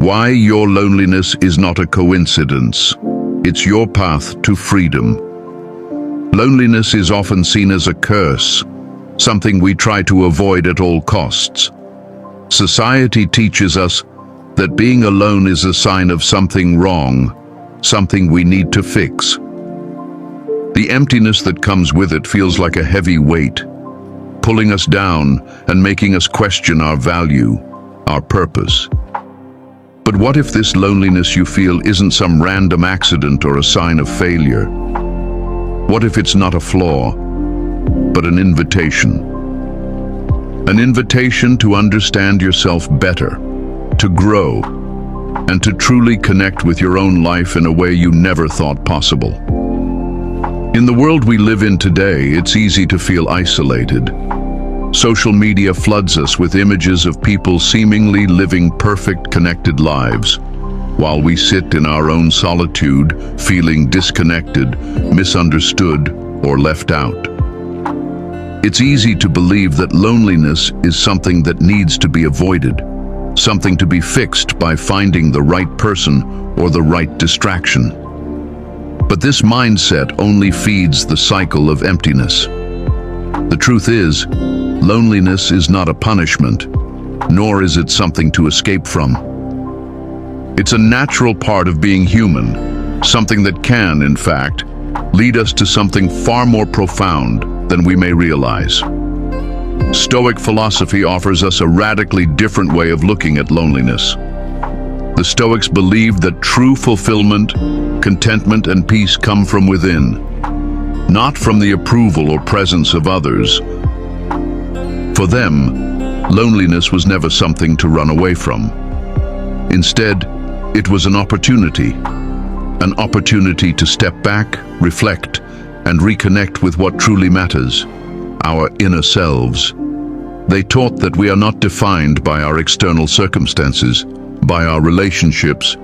Why your loneliness is not a coincidence. It's your path to freedom. Loneliness is often seen as a curse, something we try to avoid at all costs. Society teaches us that being alone is a sign of something wrong, something we need to fix. The emptiness that comes with it feels like a heavy weight, pulling us down and making us question our value, our purpose. But what if this loneliness you feel isn't some random accident or a sign of failure? What if it's not a flaw, but an invitation? An invitation to understand yourself better, to grow, and to truly connect with your own life in a way you never thought possible. In the world we live in today, it's easy to feel isolated. Social media floods us with images of people seemingly living perfect, connected lives, while we sit in our own solitude, feeling disconnected, misunderstood, or left out. It's easy to believe that loneliness is something that needs to be avoided, something to be fixed by finding the right person or the right distraction. But this mindset only feeds the cycle of emptiness. The truth is, loneliness is not a punishment, nor is it something to escape from. It's a natural part of being human, something that can, in fact, lead us to something far more profound than we may realize. Stoic philosophy offers us a radically different way of looking at loneliness. The Stoics believed that true fulfillment, contentment, and peace come from within, not from the approval or presence of others. For them, loneliness was never something to run away from. Instead, it was an opportunity to step back, reflect, and reconnect with what truly matters, our inner selves. They taught that we are not defined by our external circumstances, by our relationships,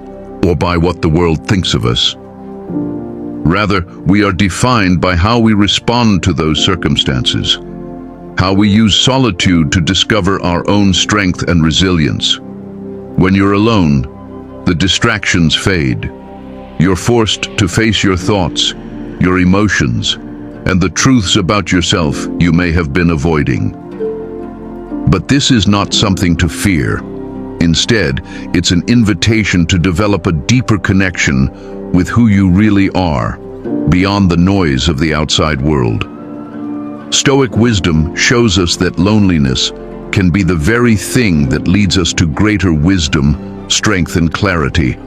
or by what the world thinks of us. Rather, we are defined by how we respond to those circumstances, how we use solitude to discover our own strength and resilience. When you're alone, the distractions fade. You're forced to face your thoughts, your emotions, and the truths about yourself you may have been avoiding. But this is not something to fear. Instead, it's an invitation to develop a deeper connection with who you really are, beyond the noise of the outside world. Stoic wisdom shows us that loneliness can be the very thing that leads us to greater wisdom, strength, and clarity.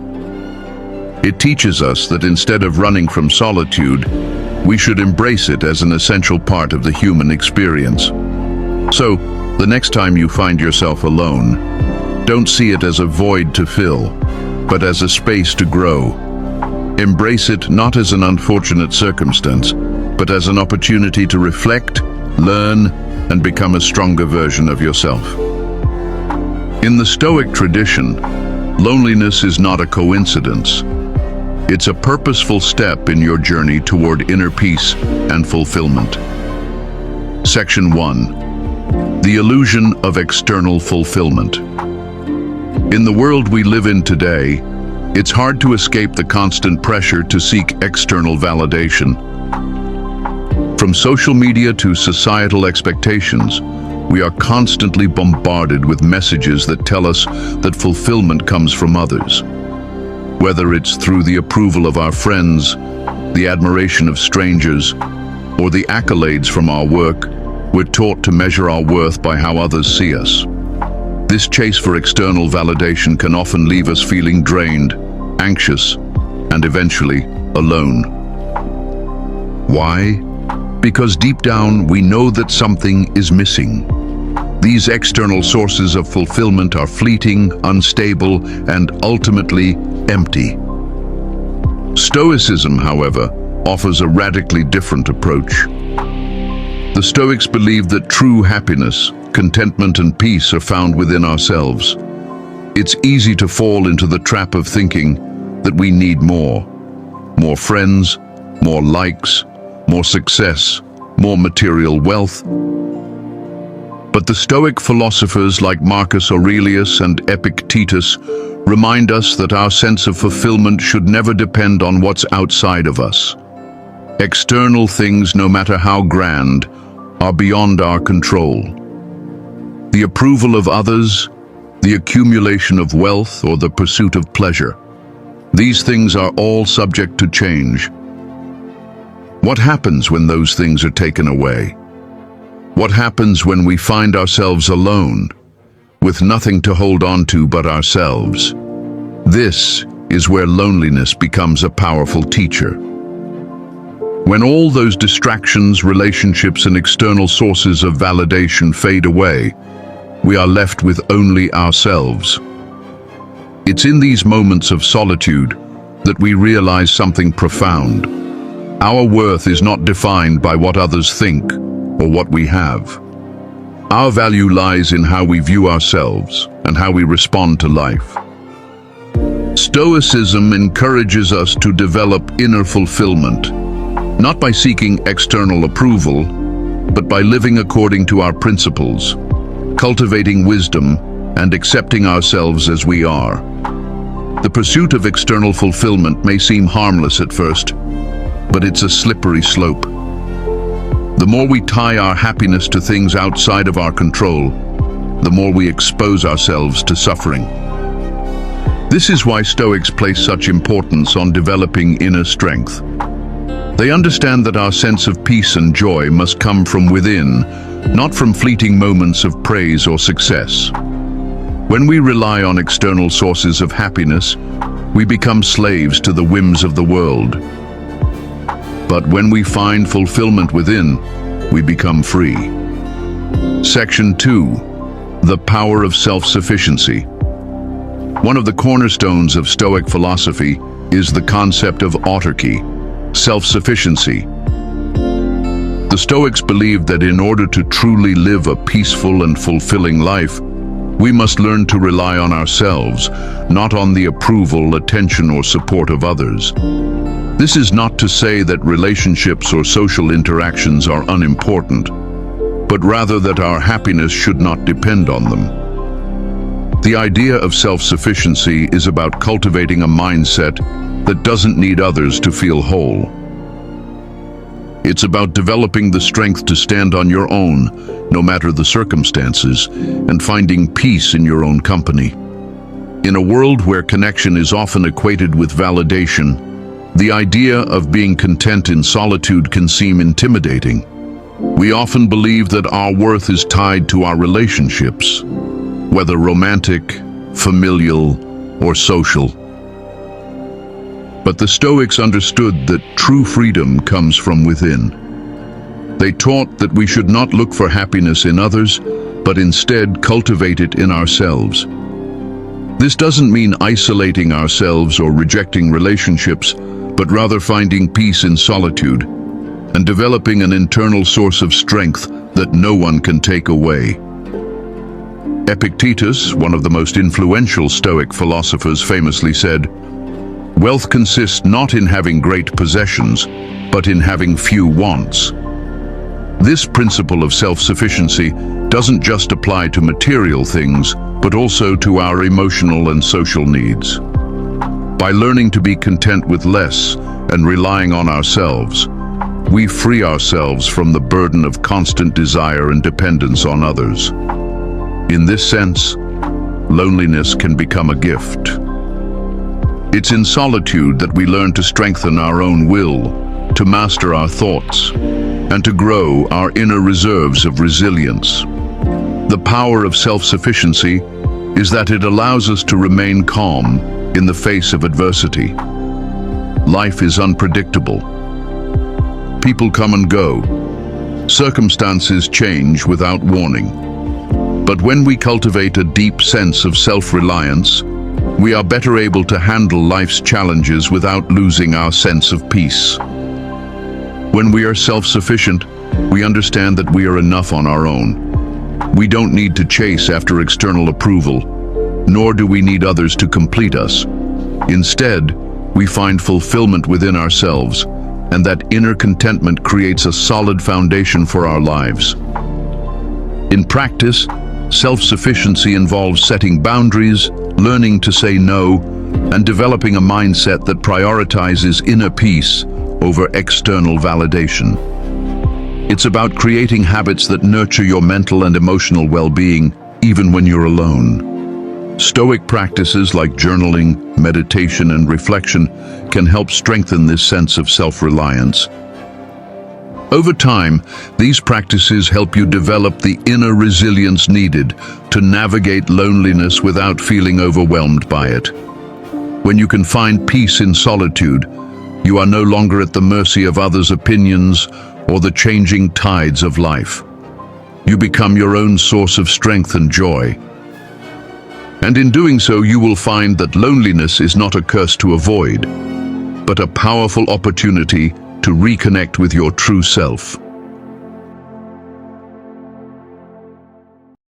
It teaches us that instead of running from solitude, we should embrace it as an essential part of the human experience. So, the next time you find yourself alone, don't see it as a void to fill, but as a space to grow. Embrace it not as an unfortunate circumstance, but as an opportunity to reflect, learn, and become a stronger version of yourself. In the Stoic tradition, loneliness is not a coincidence. It's a purposeful step in your journey toward inner peace and fulfillment. Section 1. The illusion of external fulfillment. In the world we live in today, it's hard to escape the constant pressure to seek external validation. From social media to societal expectations, we are constantly bombarded with messages that tell us that fulfillment comes from others. Whether it's through the approval of our friends, the admiration of strangers, or the accolades from our work, we're taught to measure our worth by how others see us. This chase for external validation can often leave us feeling drained, anxious, and eventually alone. Why? Because deep down we know that something is missing. These external sources of fulfillment are fleeting, unstable, and ultimately empty. Stoicism, however, offers a radically different approach. The Stoics believe that true happiness, contentment, and peace are found within ourselves. It's easy to fall into the trap of thinking that we need more friends, more likes, more success, more material wealth. But the Stoic philosophers like Marcus Aurelius and Epictetus remind us that our sense of fulfillment should never depend on what's outside of us. External things, no matter how grand, are beyond our control. The approval of others, the accumulation of wealth, or the pursuit of pleasure. These things are all subject to change. What happens when those things are taken away? What happens when we find ourselves alone, with nothing to hold on to but ourselves? This is where loneliness becomes a powerful teacher. When all those distractions, relationships, and external sources of validation fade away, we are left with only ourselves. It's in these moments of solitude that we realize something profound. Our worth is not defined by what others think or what we have. Our value lies in how we view ourselves and how we respond to life. Stoicism encourages us to develop inner fulfillment, not by seeking external approval, but by living according to our principles, cultivating wisdom, and accepting ourselves as we are. The pursuit of external fulfillment may seem harmless at first, but it's a slippery slope. The more we tie our happiness to things outside of our control, the more we expose ourselves to suffering. This is why Stoics place such importance on developing inner strength. They understand that our sense of peace and joy must come from within, not from fleeting moments of praise or success. When we rely on external sources of happiness, we become slaves to the whims of the world. But when we find fulfillment within, we become free. Section 2. The power of self-sufficiency. One of the cornerstones of Stoic philosophy is the concept of autarky, self-sufficiency. The Stoics believed that in order to truly live a peaceful and fulfilling life, we must learn to rely on ourselves, not on the approval, attention, or support of others. This is not to say that relationships or social interactions are unimportant, but rather that our happiness should not depend on them. The idea of self-sufficiency is about cultivating a mindset that doesn't need others to feel whole. It's about developing the strength to stand on your own, no matter the circumstances, and finding peace in your own company. In a world where connection is often equated with validation, the idea of being content in solitude can seem intimidating. We often believe that our worth is tied to our relationships, whether romantic, familial, or social. But the Stoics understood that true freedom comes from within. They taught that we should not look for happiness in others, but instead cultivate it in ourselves. This doesn't mean isolating ourselves or rejecting relationships, but rather finding peace in solitude and developing an internal source of strength that no one can take away. Epictetus, one of the most influential Stoic philosophers, famously said, "Wealth consists not in having great possessions, but in having few wants." This principle of self-sufficiency doesn't just apply to material things, but also to our emotional and social needs. By learning to be content with less and relying on ourselves, we free ourselves from the burden of constant desire and dependence on others. In this sense, loneliness can become a gift. It's in solitude that we learn to strengthen our own will, to master our thoughts, and to grow our inner reserves of resilience. The power of self-sufficiency is that it allows us to remain calm in the face of adversity. Life is unpredictable. People come and go. Circumstances change without warning. But when we cultivate a deep sense of self-reliance, we are better able to handle life's challenges without losing our sense of peace. When we are self-sufficient, we understand that we are enough on our own. We don't need to chase after external approval, nor do we need others to complete us. Instead, we find fulfillment within ourselves, and that inner contentment creates a solid foundation for our lives. In practice, self-sufficiency involves setting boundaries, learning to say no, and developing a mindset that prioritizes inner peace over external validation. It's about creating habits that nurture your mental and emotional well-being, even when you're alone. Stoic practices like journaling, meditation, and reflection can help strengthen this sense of self-reliance. Over time, these practices help you develop the inner resilience needed to navigate loneliness without feeling overwhelmed by it. When you can find peace in solitude, you are no longer at the mercy of others' opinions or the changing tides of life. You become your own source of strength and joy. And in doing so, you will find that loneliness is not a curse to avoid, but a powerful opportunity to reconnect with your true self.